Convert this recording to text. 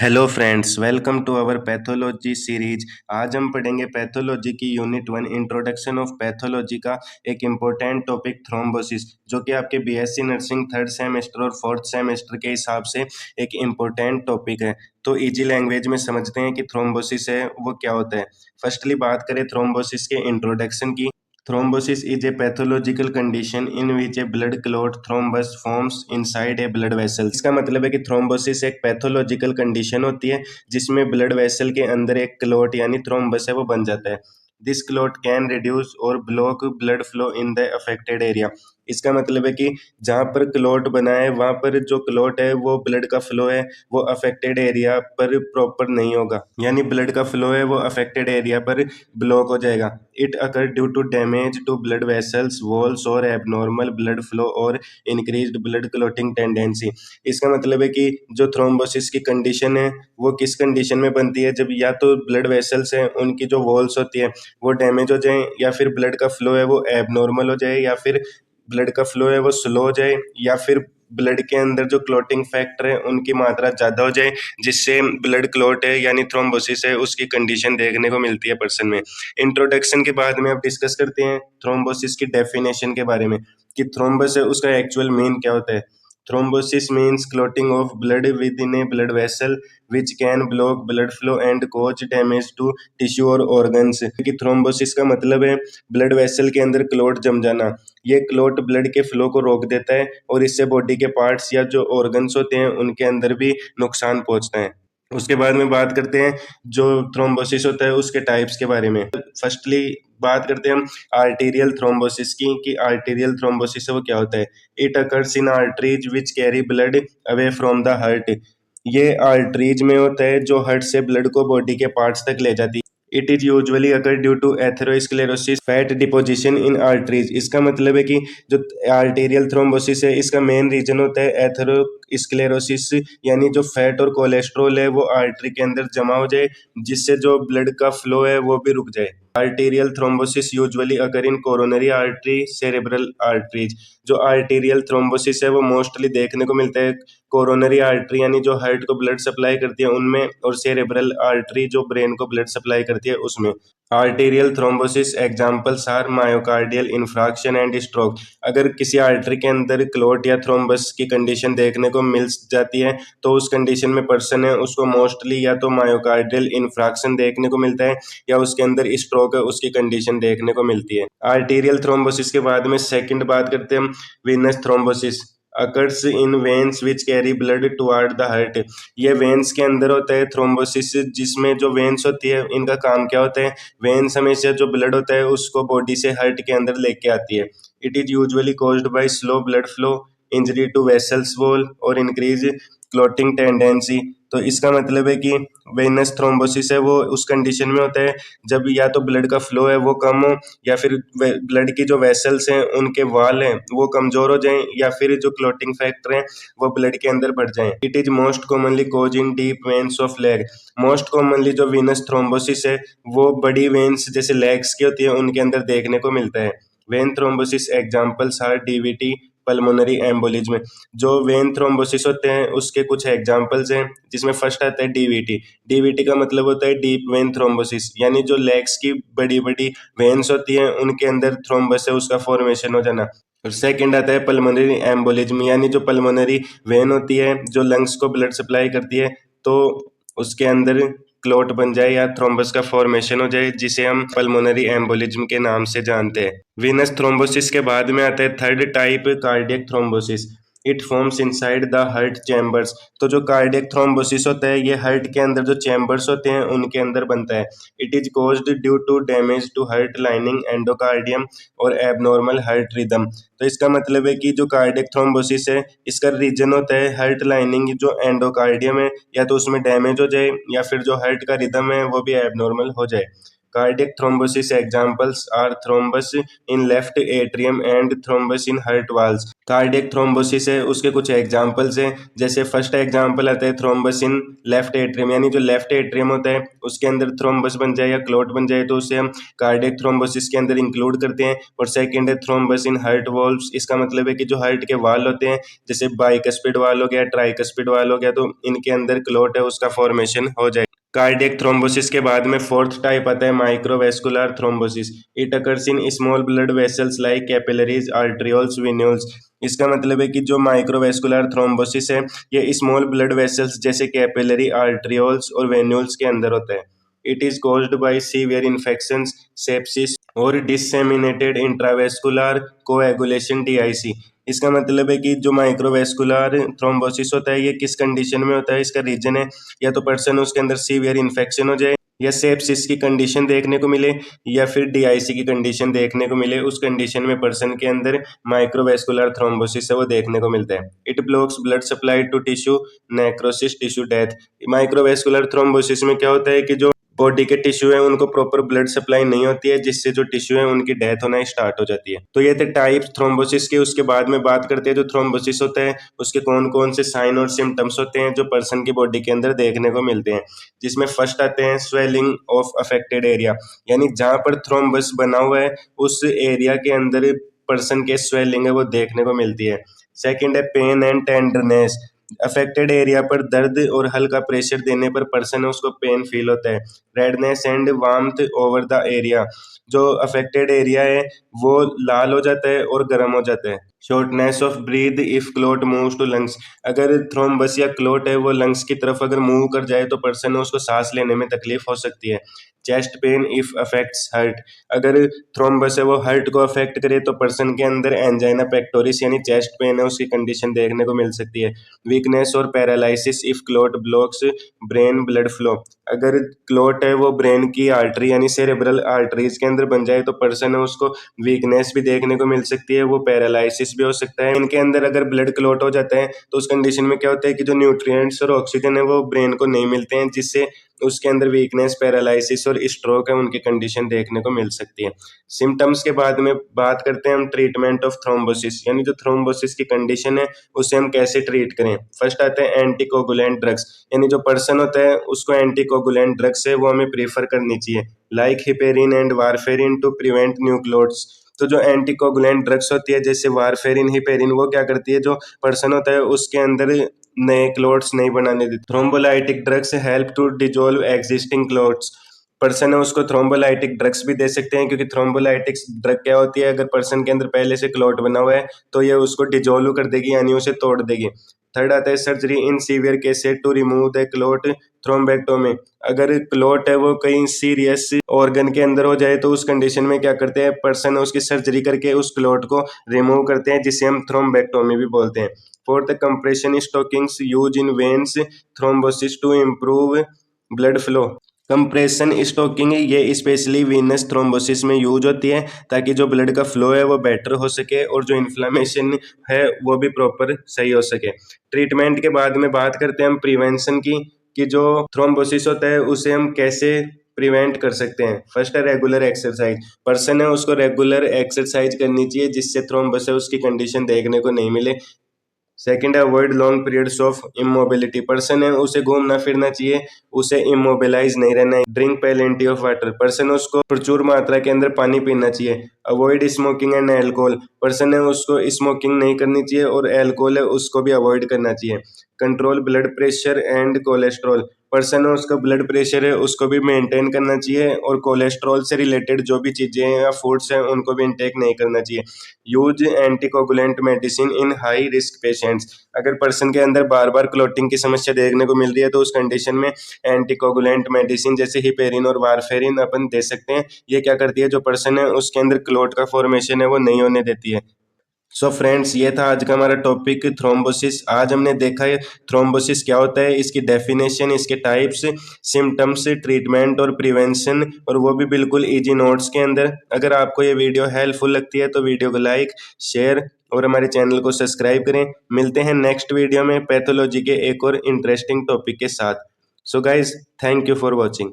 Hello friends, welcome to our pathology series. आज हम पढ़ेंगे पैथोलॉजी की यूनिट 1 इंट्रोडक्शन ऑफ पैथोलॉजी का एक इम्पोर्टेंट टॉपिक थ्रोम्बोसिस, जो कि आपके बीएससी नर्सिंग थर्ड सेमेस्टर और फोर्थ सेमेस्टर के हिसाब से एक इम्पोर्टेंट टॉपिक है। तो इजी लैंग्वेज में समझते हैं कि थ्रोम्बोसिस है वो क्या होता है। फर्स्टली बात करें थ्रोम्बोसिस के इंट्रोडक्शन की। Thrombosis is a pathological condition in which a blood clot thrombus forms inside a blood vessel। इसका मतलब है कि थ्रोम्बोसिस एक पैथोलॉजिकल कंडीशन होती है जिसमें ब्लड वेसल के अंदर एक क्लॉट यानी थ्रोम्बस है वो बन जाता है। दिस क्लॉट कैन रिड्यूस और block blood flow in the affected area. इसका मतलब है कि जहाँ पर क्लॉट बना है वहाँ पर जो क्लॉट है वो ब्लड का फ्लो है वो अफेक्टेड एरिया पर प्रॉपर नहीं होगा, यानी ब्लड का फ्लो है वो अफेक्टेड एरिया पर ब्लॉक हो जाएगा। It occur due to damage to blood vessels walls और एबनॉर्मल ब्लड फ्लो और इंक्रीज्ड ब्लड क्लॉटिंग टेंडेंसी। इसका मतलब है कि जो थ्रोम्बोसिस की कंडीशन है वो किस कंडीशन में बनती है, जब या तो ब्लड वेसल्स हैं उनकी जो वॉल्स होती है वो डैमेज हो जाए, या फिर ब्लड का फ्लो है वो एबनॉर्मल हो जाए, या फिर ब्लड का फ्लो है वो स्लो हो जाए, या फिर ब्लड के अंदर जो क्लॉटिंग फैक्टर है उनकी मात्रा ज़्यादा हो जाए, जिससे ब्लड क्लॉट है यानी थ्रोम्बोसिस है उसकी कंडीशन देखने को मिलती है पर्सन में। इंट्रोडक्शन के बाद में अब डिस्कस करते हैं थ्रोम्बोसिस की डेफिनेशन के बारे में कि थ्रोम्बस है उसका एक्चुअल मीन क्या होता है। Thrombosis means clotting of blood within a blood vessel which can block blood flow and cause damage to tissue और ऑर्गन्स। कि थ्रोम्बोसिस का मतलब है ब्लड वेसल के अंदर क्लॉट जम जाना। ये क्लॉट ब्लड के फ्लो को रोक देता है और इससे बॉडी के पार्ट्स या जो ऑर्गन्स होते हैं उनके अंदर भी नुकसान पहुंचता है। उसके बाद में बात करते हैं जो थ्रोम्बोसिस होता है उसके टाइप्स के बारे में। फर्स्टली बात करते हैं हम आर्टेरियल थ्रोम्बोसिस की कि आर्टेरियल थ्रोम्बोसिस है वो क्या होता है। It occurs in arteries which carry blood away from the heart. ये आर्टरीज में होता है जो हार्ट से ब्लड को बॉडी के पार्ट्स तक ले जाती है। It is usually occur due to atherosclerosis fat deposition in arteries. इसका मतलब है कि जो आर्टेरियल थ्रोम्बोसिस है इसका मेन रीजन होता है एथेरोस्क्लेरोसिस, यानी जो फैट और कोलेस्ट्रॉल है वो आर्टरी के अंदर जमा हो जाए, जिससे जो ब्लड का फ्लो है वो भी रुक जाए। आर्टेरियल थ्रोम्बोसिस यूजुअली अगर इन कोरोनरी आर्टरी सेरेब्रल आर्टरीज। जो आर्टेरियल थ्रोम्बोसिस है वो मोस्टली देखने को मिलता है कोरोनरी आर्टरी यानी जो हार्ट को ब्लड सप्लाई करती है उनमें, और सेरेब्रल आर्टरी जो ब्रेन को ब्लड सप्लाई करती है उसमें। Arterial thrombosis examples are myocardial infraction and stroke. अगर किसी आर्टरी के अंदर क्लॉट या थ्रोम्बस की कंडीशन देखने को मिल जाती है तो उस कंडीशन में पर्सन है उसको मोस्टली या तो मायोकार्डियल इन्फ्राक्शन देखने को मिलता है या उसके अंदर स्ट्रोक है उसकी कंडीशन देखने को मिलती है। आर्टेरियल थ्रोम्बोसिस के बाद में सेकंड बात करते हैं हम venous thrombosis. Occurs in veins which carry blood toward the heart. ये वेन्स के अंदर होता है थ्रोम्बोसिस, जिसमें जो वेन्स होती है इनका काम क्या होता है, वेन्स हमेशा जो ब्लड होता है उसको बॉडी से हार्ट के अंदर लेके आती है। It is usually caused by slow blood flow, injury to vessels wall और इंक्रीज क्लॉटिंग टेंडेंसी। तो इसका मतलब है कि वेनस थ्रोम्बोसिस है वो उस कंडीशन में होता है जब या तो ब्लड का फ्लो है वो कम हो, या फिर ब्लड की जो वेसल्स हैं उनके वाल हैं वो कमजोर हो जाएं, या फिर जो क्लॉटिंग फैक्टर हैं वो ब्लड के अंदर बढ़ जाएं। It is most commonly cause in deep veins of leg. Most commonly जो वीनस थ्रोम्बोसिस है वो बड़ी वेन्स जैसे लेग्स की होती है उनके अंदर देखने को मिलता है। Vein thrombosis examples are DVT, pulmonary embolism. जो वेन थ्रोम्बोसिस होते हैं उसके कुछ एग्जाम्पल्स हैं, जिसमें फर्स्ट आता है डीवीटी। डीवीटी का मतलब होता है डीप वेन थ्रोम्बोसिस, यानी जो लेग्स की बड़ी बड़ी वेन्स होती हैं उनके अंदर थ्रोम्बस है उसका फॉर्मेशन हो जाना। और सेकंड आता है पल्मोनरी एम्बोलिज्म, यानी जो पल्मोनरी वेन होती है जो लंग्स को ब्लड सप्लाई करती है, तो उसके अंदर क्लॉट बन जाए या थ्रोम्बस का फॉर्मेशन हो जाए, जिसे हम पल्मोनरी एम्बोलिज्म के नाम से जानते हैं। वीनस थ्रोम्बोसिस के बाद में आता है third type cardiac thrombosis. It forms inside the heart chambers. तो जो कार्डियक थ्रोम्बोसिस होता है ये हार्ट के अंदर जो चैम्बर्स होते हैं उनके अंदर बनता है। It is caused due to damage to heart lining endocardium और एबनॉर्मल हार्ट रिदम। तो इसका मतलब है कि जो कार्डियक थ्रोम्बोसिस है इसका रीजन होता है हार्ट लाइनिंग जो एंडोकार्डियम है या तो उसमें डैमेज हो जाए, या फिर जो हार्ट का रिदम है वो भी एबनॉर्मल हो जाए। Cardiac thrombosis examples are thrombus in left atrium and thrombus in heart walls. Cardiac thrombosis है उसके कुछ एग्जांपल्स हैं, जैसे फर्स्ट एग्जांपल आता है थ्रोम्बस इन लेफ्ट एट्रियम, यानी जो लेफ्ट एट्रियम होता है उसके अंदर थ्रोम्बस बन जाए या क्लॉट बन जाए तो उसे हम कार्डियक थ्रोम्बोसिस के अंदर इंक्लूड करते हैं। और सेकंड है थ्रोम्बस इन हार्ट वॉल्व्स, इसका मतलब है कि जो हार्ट के वाल होते हैं जैसे बाइकस्पिड वाल हो गया, ट्राइकस्पिड वाल हो गया, तो इनके अंदर क्लॉट है उसका फॉर्मेशन हो जाए। कार्डियक थ्रोम्बोसिस के बाद में फोर्थ टाइप आता है microvascular thrombosis. It occurs in small blood vessels like capillaries, arterioles, venules. इसका मतलब है कि जो माइक्रोवेस्कुलर थ्रोम्बोसिस है ये स्मॉल ब्लड वेसल्स जैसे कैपिलरी, आर्टरियोल्स और वेन्यूल्स के अंदर होता है। It is caused by severe infections, sepsis और डिसेमिनेटेड इंट्रावेस्कुलर कोएगुलेशन, डीआईसी। इसका मतलब है कि जो माइक्रोवेस्कुलर थ्रोम्बोसिस होता है ये किस कंडीशन में होता है, इसका रीजन है या तो पर्सन उसके अंदर सीवियर इन्फेक्शन हो जाए या सेप्सिस की कंडीशन देखने को मिले या फिर डीआईसी की कंडीशन देखने को मिले। उस कंडीशन में पर्सन के अंदर माइक्रोवेस्कुलर थ्रोम्बोसिस है वो देखने को मिलता है। It blocks blood supply to tissue, necrosis, tissue death. Microvascular thrombosis में क्या होता है कि जो बॉडी के टिश्यू है उनको प्रॉपर ब्लड सप्लाई नहीं होती है, जिससे जो टिश्यू है उनकी डेथ होना स्टार्ट हो जाती है। तो ये थे टाइप्स थ्रोम्बोसिस के। उसके बाद में बात करते हैं जो थ्रोम्बोसिस होता है उसके कौन कौन से साइन और सिम्टम्स होते हैं जो पर्सन की बॉडी के अंदर देखने को मिलते हैं, जिसमें फर्स्ट आते हैं स्वेलिंग ऑफ अफेक्टेड एरिया, यानी जहां पर थ्रोम्बस बना हुआ है उस एरिया के अंदर पर्सन के स्वेलिंग है वो देखने को मिलती है। सेकेंड है pain and tenderness, affected area पर दर्द और हल्का प्रेशर देने पर पर्सन है उसको पेन फील होता है। Redness and warmth over the area, जो अफेक्टेड एरिया है वो लाल हो जाता है और गर्म हो जाता है। Shortness of breath if clot moves to lungs, अगर थ्रोम्बस या क्लोट है वो लंग्स की तरफ अगर मूव कर जाए तो पर्सन है उसको सांस लेने में तकलीफ हो सकती है। Chest pain if affects heart, अगर थ्रोम्बस है वो हार्ट को अफेक्ट करे तो पर्सन के अंदर एंजाइना पेक्टोरिस यानी चेस्ट पेन है उसकी कंडीशन देखने को मिल सकती है। वीकनेस और paralysis if clot blocks brain blood flow, अगर क्लोट है वो ब्रेन की आर्टरी यानी सेरेब्रल आर्टरीज के अंदर बन जाए तो पर्सन है उसको वीकनेस भी देखने को मिल सकती है, वो पैरालिसिस भी हो सकता है। इनके अंदर अगर ब्लड क्लोट हो जाता है तो उस कंडीशन में क्या होता है कि जो न्यूट्रिएंट्स और ऑक्सीजन है वो ब्रेन को नहीं मिलते हैं, जिससे उसके अंदर वीकनेस, पैरालिसिस और स्ट्रोक है उनकी कंडीशन देखने को मिल सकती है। सिम्टम्स के बाद में बात करते हैं हम ट्रीटमेंट ऑफ थ्रोम्बोसिस, यानी जो थ्रोम्बोसिस की कंडीशन है उसे हम कैसे ट्रीट करें। फर्स्ट आता है एंटीकोगुलेंट ड्रग्स, यानी जो पर्सन होता है उसको एंटीकोगुलेंट ड्रग्स है वो हमें प्रीफर करनी चाहिए, like heparin and warfarin to prevent new clots. तो जो एंटीकोगुलेंट ड्रग्स होती है जैसे वारफेरिन, हिपेरिन, वो क्या करती है जो पर्सन होता है उसके अंदर नए क्लोट्स नहीं बनाने देती। Thrombolytic drugs help to dissolve existing clots, person है उसको थ्रोम्बोलाइटिक ड्रग्स भी दे सकते हैं, क्योंकि थ्रोम्बोलाइटिक्स ड्रग क्या होती है, अगर पर्सन के अंदर पहले से क्लॉट बना हुआ है तो ये उसको डिजोल्व कर देगी यानी उसे तोड़ देगी। थर्ड आता है surgery in severe cases to remove the clot, thrombectomy, अगर क्लॉट है वो कहीं सीरियस ऑर्गन के अंदर हो जाए तो उस कंडीशन में क्या करते हैं पर्सन उसकी सर्जरी करके उस क्लॉट को रिमूव करते हैं, जिसे हम थ्रोम्बेक्टोमी भी बोलते हैं। Fourth, compression stockings use in veins thrombosis to improve blood flow, compression stocking ये स्पेशली वीनस थ्रोम्बोसिस में यूज होती है ताकि जो ब्लड का फ्लो है वो बेटर हो सके और जो इन्फ्लेमेशन है वो भी प्रॉपर सही हो सके। ट्रीटमेंट के बाद में बात करते हैं हम प्रिवेंशन की, कि जो थ्रोम्बोसिस होता है उसे हम कैसे प्रिवेंट कर सकते हैं। फर्स्ट है रेगुलर एक्सरसाइज, पर्सन है उसको रेगुलर एक्सरसाइज करनी चाहिए जिससे थ्रोम्बस है उसकी कंडीशन देखने को नहीं मिले। सेकंड है avoid long periods of immobility, person है उसे घूमना फिरना चाहिए, उसे इमोबिलाइज नहीं रहना है। Drink plenty of water, person है उसको प्रचुर मात्रा के अंदर पानी पीना चाहिए। Avoid smoking and alcohol, person है उसको स्मोकिंग नहीं करनी चाहिए और एल्कोहल है उसको भी अवॉइड करना चाहिए। Control blood pressure and cholesterol, person है उसका ब्लड प्रेशर है उसको भी मेंटेन करना चाहिए और कोलेस्ट्रॉल से रिलेटेड जो भी चीज़ें हैं या फूड्स हैं उनको भी इंटेक नहीं करना चाहिए। Use anticoagulant medicine in high risk patients, अगर पर्सन के अंदर बार बार क्लॉटिंग की समस्या देखने को मिल रही है तो उस कंडीशन में एंटीकोगुलेंट मेडिसिन जैसे हिपेरिन और वारफेरिन अपन दे सकते हैं। ये क्या करती है जो पर्सन है उसके अंदर क्लॉट का फॉर्मेशन है वो नहीं होने देती है। सो फ्रेंड्स ये था आज का हमारा टॉपिक थ्रोम्बोसिस। आज हमने देखा है थ्रोम्बोसिस क्या होता है, इसकी डेफिनेशन, इसके टाइप्स, सिम्टम्स, ट्रीटमेंट और प्रिवेंशन, और वो भी बिल्कुल इजी नोट्स के अंदर। अगर आपको ये वीडियो हेल्पफुल लगती है तो वीडियो को लाइक, शेयर और हमारे चैनल को सब्सक्राइब करें। मिलते हैं नेक्स्ट वीडियो में पैथोलॉजी के एक और इंटरेस्टिंग टॉपिक के साथ। So guys, thank you for watching.